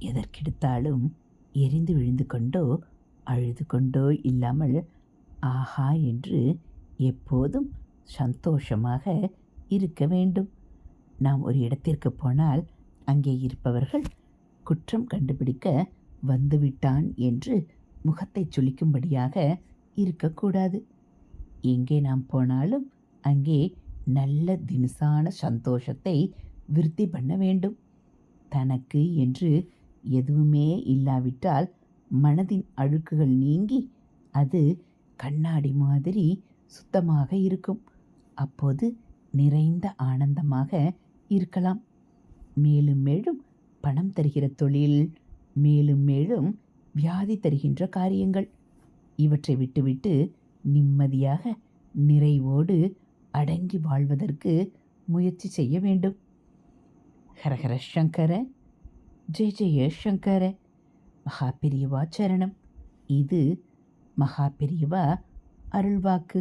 எதற்கெடுத்தாலும் எரிந்து விழுந்து கொண்டோ அழுது கொண்டோ இல்லாமல் ஆஹா என்று எப்போதும் சந்தோஷமாக இருக்க வேண்டும். நாம் ஒரு இடத்திற்கு போனால் அங்கே இருப்பவர்கள் குற்றம் கண்டுபிடிக்க வந்துவிட்டான் என்று முகத்தை சுளிக்கும்படியாக இருக்கக்கூடாது. எங்கே நாம் போனாலும் அங்கே நல்ல தினுசான சந்தோஷத்தை விருத்தி பண்ண வேண்டும். தனக்கு என்று எதுவுமே இல்லாவிட்டால் மனதின் அழுக்குகள் நீங்கி அது கண்ணாடி மாதிரி சுத்தமாக இருக்கும். அப்போது நிறைந்த ஆனந்தமாக இருக்கலாம். மேலும் மேலும் பணம் தருகிற தொழில், மேலும் மேலும் வியாதி தருகின்ற காரியங்கள், இவற்றை விட்டுவிட்டு நிம்மதியாக நிறைவோடு அடங்கி வாழ்வதற்கு முயற்சி செய்ய வேண்டும். ஹரஹர சங்கர, ஜெய ஜெய சங்கர. மகாபெரியவா சரணம். இது மகாபெரியவா அருள்வாக்கு.